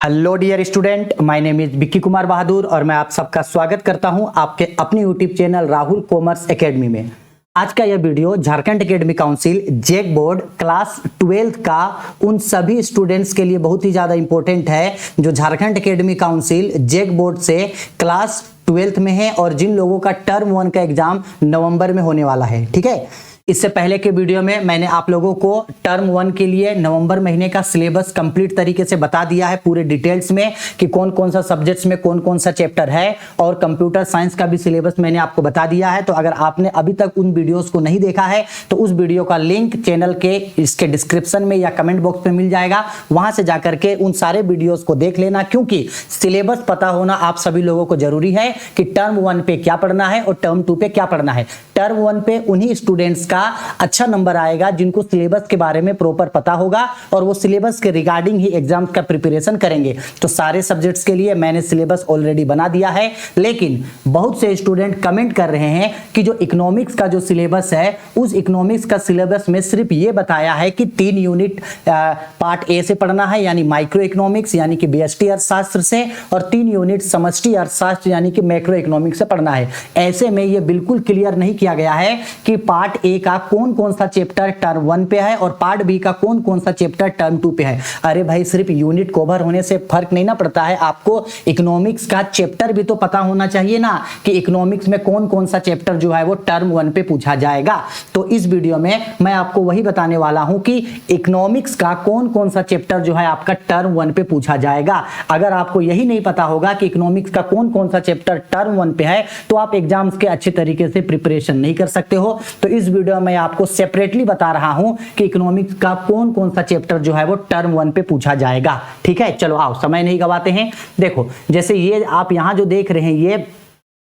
Hello dear student, my name is Vicky Kumar Bahadur और मैं आप सबका स्वागत करता हूं आपके अपने YouTube channel Rahul commerce academy में। आज का यह video Jharkhand academic council JAC board class 12 का उन सभी स्टूडेंट्स के लिए बहुत ही ज़्यादा इंपॉर्टेंट है जो Jharkhand academic council JAC board से क्लास 12 में है और जिन लोगों का टर्म 1 का एग्जाम नवंबर में होने वाला है। ठीक है, इससे पहले के वीडियो में मैंने आप लोगों को टर्म 1 के लिए नवंबर महीने का सिलेबस कंप्लीट तरीके से बता दिया है पूरे डिटेल्स में कि कौन कौन सा सब्जेक्ट्स में कौन कौन सा चैप्टर है, और कंप्यूटर साइंस का भी सिलेबस मैंने आपको बता दिया है। तो अगर आपने अभी तक उन वीडियोस को नहीं देखा है तो उस वीडियो का लिंक चैनल के इसके डिस्क्रिप्शन में या कमेंट बॉक्स में मिल जाएगा, वहां से जाकर के उन सारे वीडियोस को देख लेना, क्योंकि सिलेबस पता होना आप सभी लोगों को जरूरी है कि टर्म 1 पे क्या पढ़ना है और टर्म 2 पे क्या पढ़ना है। टर्म 1 पे उन्हीं स्टूडेंट्स का अच्छा नंबर आएगा जिनको सिलेबस के बारे में प्रॉपर पता होगा और वो सिलेबस के रिगार्डिंग ही एग्जाम का प्रिपरेशन करेंगे। तो सारे सब्जेक्ट्स के लिए मैंने सिलेबस ऑलरेडी बना दिया है, लेकिन बहुत से स्टूडेंट कमेंट कर रहे हैं कि जो इकोनॉमिक्स का जो सिलेबस है उस इकोनॉमिक्स का सिलेबस में सिर्फ ये बताया है कि 3 यूनिट पार्ट ए से पढ़ना है, यानी माइक्रो इकोनॉमिक्स यानी कि व्यष्टि अर्थशास्त्र से, और 3 यूनिट समष्टि अर्थशास्त्र यानी कि मैक्रो इकोनॉमिक्स से पढ़ना है। ऐसे में ये बिल्कुल क्लियर नहीं किया गया है कि पार्ट ए का कौन कौन सा चैप्टर टर्म 1 पे है और पार्ट बी का कौन कौन सा चैप्टर टर्म 2 पे है। अरे भाई, सिर्फ यूनिट कवर होने से फर्क नहीं ना पड़ता है, आपको इकोनॉमिक्स का चैप्टर भी तो पता होना चाहिए ना कि इकोनॉमिक्स में कौन कौन सा चैप्टर जो है वो टर्म 1 पे पूछा जाएगा। तो इस वीडियो में मैं आपको वही बताने वाला हूं कि इकोनॉमिक्स का कौन कौन सा चैप्टर जो है आपका टर्म 1 पे पूछा जाएगा। अगर आपको यही नहीं पता होगा कि इकोनॉमिक्स का कौन कौन सा चैप्टर टर्म 1 पे है तो आप एग्जाम्स के अच्छे तरीके से प्रिपरेशन नहीं कर सकते हो। तो इस वीडियो में आपको सेपरेटली बता रहा हूं कि इकोनॉमिक्स का कौन कौन सा चैप्टर जो है वो टर्म 1 पे पूछा जाएगा। ठीक है, चलो आओ समय नहीं गवाते हैं। देखो, जैसे ये आप यहां जो देख रहे हैं ये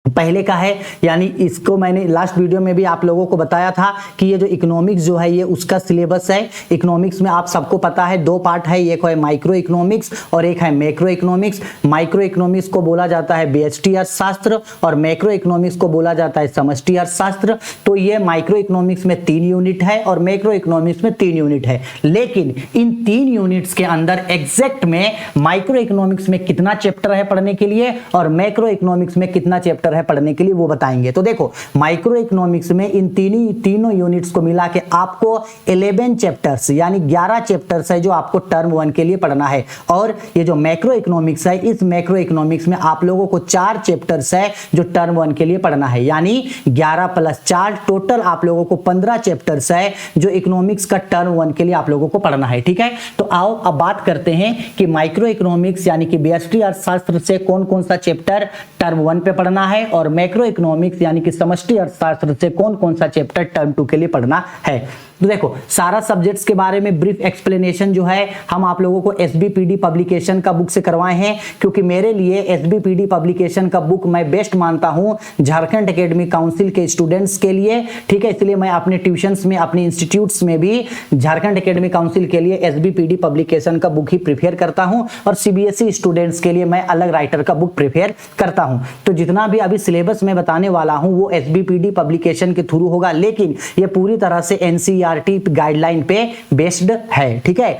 पहले का है, यानी इसको मैंने लास्ट वीडियो में भी आप लोगों को बताया था कि ये जो इकोनॉमिक्स जो है ये उसका सिलेबस है। इकोनॉमिक्स में आप सबको पता है 2 पार्ट है, एक है माइक्रो इकोनॉमिक्स और एक है मैक्रो इकोनॉमिक्स। माइक्रो इकोनॉमिक्स को बोला जाता है व्यष्टि अर्थशास्त्र और मैक्रो इकोनॉमिक्स को बोला जाता है समष्टि अर्थशास्त्र। तो ये माइक्रो इकोनॉमिक्स में 3 यूनिट है और मैक्रो इकोनॉमिक्स में 3 यूनिट है, लेकिन इन 3 यूनिट्स के अंदर एग्जैक्ट में माइक्रो इकोनॉमिक्स में कितना चैप्टर है पढ़ने के लिए और मैक्रो इकोनॉमिक्स में कितना चैप्टर है पढ़ने के लिए वो बताएंगे। तो देखो, माइक्रो इकोनॉमिक्स में इन तीनों यूनिट्स को मिला के आपको 11 चैप्टर्स यानी 11 चैप्टर्स है जो आपको टर्म 1 के लिए पढ़ना है। और ये जो मैक्रो इकोनॉमिक्स है, इस मैक्रो इकोनॉमिक्स में आप लोगों को 4 चैप्टर्स है जो टर्म 1 के लिए पढ़ना है, यानी 11 + 4 टोटल आप लोगों को 15 चैप्टर्स है जो इकोनॉमिक्स का टर्म 1 के लिए आप लोगों को पढ़ना है। ठीक है, तो आओ अब बात करते हैं कि माइक्रो इकोनॉमिक्स यानी कि व्यष्टि अर्थशास्त्र से कौन कौन सा चैप्टर टर्म 1 पे पढ़ना है और मैक्रो इकोनॉमिक्स यानी कि समष्टि अर्थशास्त्र से कौन कौन सा चैप्टर टर्म 2 के लिए पढ़ना है। तो देखो, सारा सब्जेक्ट्स के बारे में ब्रीफ एक्सप्लेनेशन जो है हम आप लोगों को एसबीपीडी पब्लिकेशन का बुक से करवाए हैं, क्योंकि मेरे लिए एसबीपीडी पब्लिकेशन का बुक मैं बेस्ट मानता हूं झारखंड एकेडमिक काउंसिल के स्टूडेंट्स के लिए। ठीक है, इसलिए मैं अपने ट्यूशंस में, अपने इंस्टीट्यूट्स में भी झारखंड एकेडमिक काउंसिल के लिए एसबीपीडी पब्लिकेशन का बुक ही प्रिफेयर करता हूं और सीबीएसई स्टूडेंट्स के लिए मैं अलग राइटर का बुक प्रिफेयर करता हूं। तो जितना भी अभी सिलेबस में बताने वाला हूं वो एसबीपीडी पब्लिकेशन के थ्रू होगा, लेकिन ये पूरी तरह से एनसीईआरटी गाइडलाइन पे बेस्ड है। ठीक है,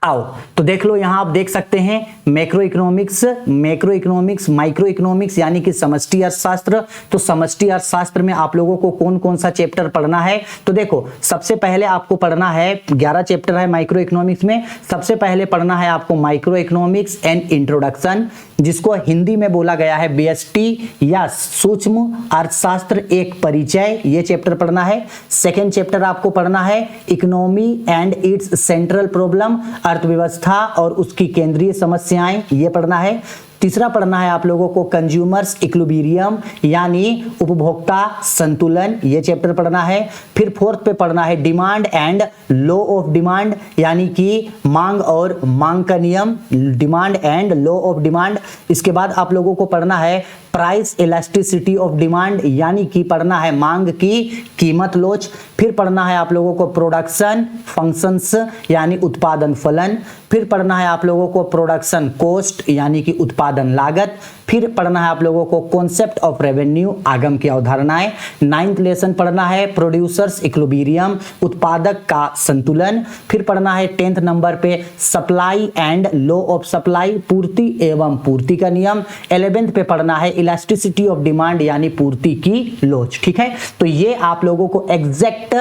आओ तो देख लो, यहां आप देख सकते हैं macro economics, macro economics, micro economics यानी कि समष्टि अर्थशास्त्र। तो समष्टि अर्थशास्त्र में आप लोगों को कौन कौन सा चैप्टर पढ़ना है। तो देखो, सबसे पहले आपको पढ़ना है 11 चैप्टर है माइक्रो इकोनॉमिक्स में। सबसे पहले पढ़ना है आपको माइक्रो इकोनॉमिक्स एंड इंट्रोडक्शन, जिसको हिंदी में बोला गया है व्यष्टि या सूक्ष्म अर्थशास्त्र एक परिचय, ये चैप्टर पढ़ना है। सेकेंड चैप्टर आपको पढ़ना है economy and it's central problem, अर्थव्यवस्था और उसकी केंद्रीय समस्याएं, ये पढ़ना है। तीसरा पढ़ना है आप लोगों को कंज्यूमर्स इक्विलिब्रियम यानी उपभोक्ता संतुलन, ये चैप्टर पढ़ना है। फिर फोर्थ पे पढ़ना है demand and law of demand यानी कि मांग और मांग का नियम, demand and law of demand. इसके बाद आप लोगों को पढ़ना है प्राइस इलास्टिसिटी ऑफ डिमांड यानी कि पढ़ना है मांग की कीमत लोच। फिर पढ़ना है आप लोगों को प्रोडक्शन फंक्शंस यानी उत्पादन फलन। फिर पढ़ना है आप लोगों को प्रोडक्शन कॉस्ट यानी कि उत्पादन लागत, फिर पढ़ना है आप लोगों को कॉन्सेप्ट ऑफ रेवेन्यू आगम की अवधारणाएं, 9th लेसन पढ़ना है प्रोड्यूसर्स इक्विलिब्रियम उत्पादक का संतुलन, फिर पढ़ना है 10th नंबर पे supply and law of supply पूर्ति एवं पूर्ति का नियम, 11th पे पढ़ना है इलास्टिसिटी ऑफ डिमांड यानी पूर्ति की लोच। ठीक है, तो ये आप लोगों को एग्जैक्ट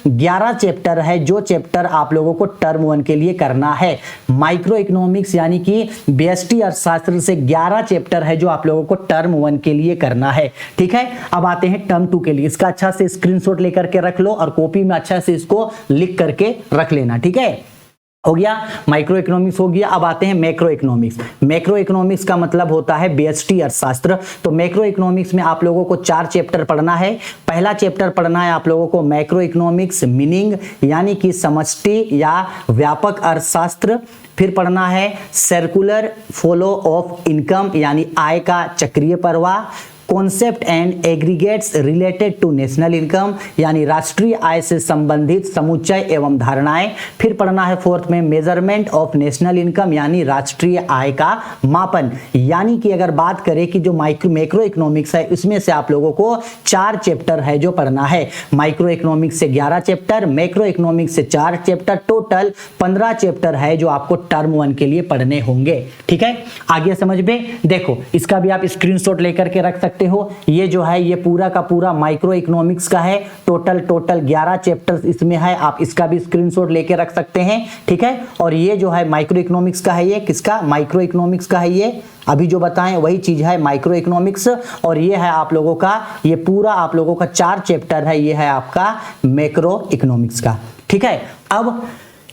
11 चैप्टर है जो चैप्टर आप लोगों को टर्म 1 के लिए करना है। माइक्रो इकोनॉमिक्स यानी कि व्यष्टि अर्थशास्त्र से 11 चैप्टर है जो आप लोगों को टर्म 1 के लिए करना है। ठीक है, अब आते हैं टर्म 2 के लिए। इसका अच्छा से स्क्रीनशॉट लेकर के रख लो और कॉपी में अच्छा से इसको लिख करके रख लेना। ठीक है, हो गया माइक्रो इकोनॉमिक्स हो गया। अब आते हैं मैक्रो इकोनॉमिक्स। मैक्रो इकोनॉमिक्स का मतलब होता है व्यष्टि अर्थशास्त्र। तो मैक्रो इकोनॉमिक्स में आप लोगों को 4 चैप्टर पढ़ना है। पहला चैप्टर पढ़ना है आप लोगों को मैक्रो इकोनॉमिक्स मीनिंग यानी कि समष्टि या व्यापक अर्थशास्त्र। फिर पढ़ना है सर्कुलर फ्लो ऑफ इनकम यानी आय का चक्रीय प्रवाह, concept and aggregates related to national income यानी राष्ट्रीय आय से संबंधित समुच्चय एवं धारणाएं। फिर पढ़ना है 4th में मेजरमेंट ऑफ नेशनल इनकम यानी राष्ट्रीय आय का मापन। यानी कि अगर बात करें कि जो मैक्रो इकोनॉमिक्स है इसमें से आप लोगों को 4 चैप्टर है जो पढ़ना है। माइक्रो इकोनॉमिक्स से 11 चैप्टर, मैक्रो इकोनॉमिक्स से 4 चैप्टर, टोटल 15 चैप्टर है जो आपको टर्म 1 के लिए पढ़ने होंगे। ठीक है, आगे समझ में देखो, इसका भी आप स्क्रीनशॉट लेकर के रख सकते हो। ये जो है ये पूरा का पूरा माइक्रो इकोनॉमिक्स का है। टोटल 11 चैप्टर्स इसमें है, आप इसका भी स्क्रीनशॉट लेके रख सकते हैं। ठीक है, और ये जो है माइक्रो इकोनॉमिक्स का है, ये किसका माइक्रो इकोनॉमिक्स का है, ये अभी जो बताएं वही चीज है माइक्रो इकोनॉमिक्स। और ये है आप लोगों का, ये पूरा आप लोगों का 4 चैप्टर है, ये है आपका मैक्रो इकोनॉमिक्स का। ठीक है, अब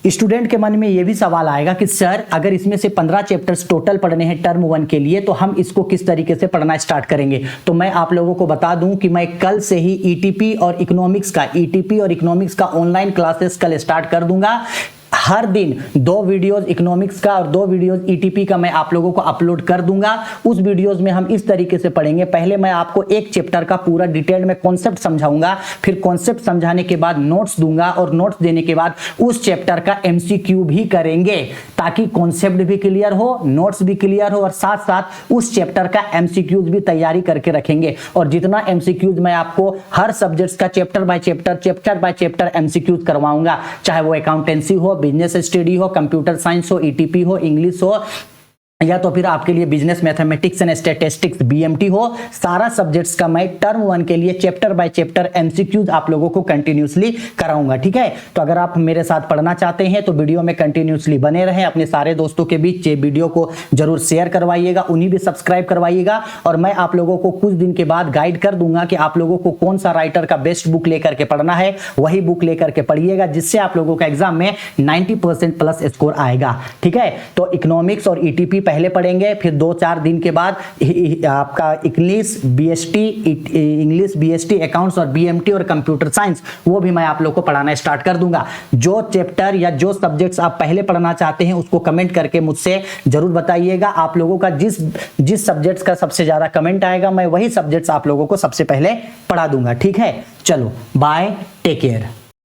स्टूडेंट के मन में यह भी सवाल आएगा कि सर अगर इसमें से 15 चैप्टर्स टोटल पढ़ने हैं टर्म 1 के लिए तो हम इसको किस तरीके से पढ़ना स्टार्ट करेंगे। तो मैं आप लोगों को बता दूं कि मैं कल से ही ईटीपी और इकोनॉमिक्स का ऑनलाइन क्लासेस कल स्टार्ट कर दूंगा। हर दिन 2 वीडियोस इकोनॉमिक्स का और 2 वीडियोस ईटीपी का मैं आप लोगों को अपलोड कर दूंगा। उस वीडियोस में हम इस तरीके से पढ़ेंगे, पहले मैं आपको एक चैप्टर का पूरा डिटेल में कॉन्सेप्ट समझाऊंगा, फिर कॉन्सेप्ट समझाने के बाद नोट्स दूंगा और नोट्स देने के बाद उस चैप्टर का एमसीक्यू भी करेंगे ताकि कॉन्सेप्ट भी क्लियर हो, नोट्स भी क्लियर हो और साथ साथ उस चैप्टर का एमसीक्यूज भी तैयारी करके रखेंगे। और जितना एमसीक्यूज मैं आपको हर सब्जेक्ट्स का चैप्टर बाय चैप्टर एमसीक्यूज करवाऊंगा, चाहे वो अकाउंटेंसी हो, बिजनेस स्टडी हो, कंप्यूटर साइंस हो, ईटीपी हो, इंग्लिश हो, या तो फिर आपके लिए business mathematics and statistics BMT हो, सारा सब्जेक्ट्स का मैं टर्म 1 के लिए चैप्टर बाय चैप्टर एमसीक्यूज आप लोगों को कंटिन्यूसली कराऊंगा। ठीक है, तो अगर आप मेरे साथ पढ़ना चाहते हैं तो वीडियो में कंटिन्यूसली बने रहें, अपने सारे दोस्तों के बीच ये वीडियो को जरूर शेयर करवाइएगा, उन्हें भी सब्सक्राइब करवाइएगा। और मैं आप लोगों को कुछ दिन के बाद गाइड कर दूंगा कि आप लोगों को कौन सा राइटर का बेस्ट बुक लेकर के पढ़ना है, वही बुक लेकर के पढ़िएगा जिससे आप लोगों का एग्जाम में 90% प्लस स्कोर आएगा। ठीक है, तो इकोनॉमिक्स और ईटीपी पहले पढ़ेंगे, फिर 2-4 दिन के बाद आपका इंग्लिश बीएसटी अकाउंट्स और बीएमटी और कंप्यूटर साइंस वो भी मैं आप लोग को पढ़ाना स्टार्ट कर दूंगा। जो चैप्टर या जो सब्जेक्ट्स आप पहले पढ़ना चाहते हैं उसको कमेंट करके मुझसे जरूर बताइएगा। आप लोगों का जिस सब्जेक्ट्स का सबसे ज्यादा कमेंट आएगा मैं वही सब्जेक्ट्स आप लोगों को सबसे पहले पढ़ा दूंगा। ठीक है, चलो बाय, टेक केयर।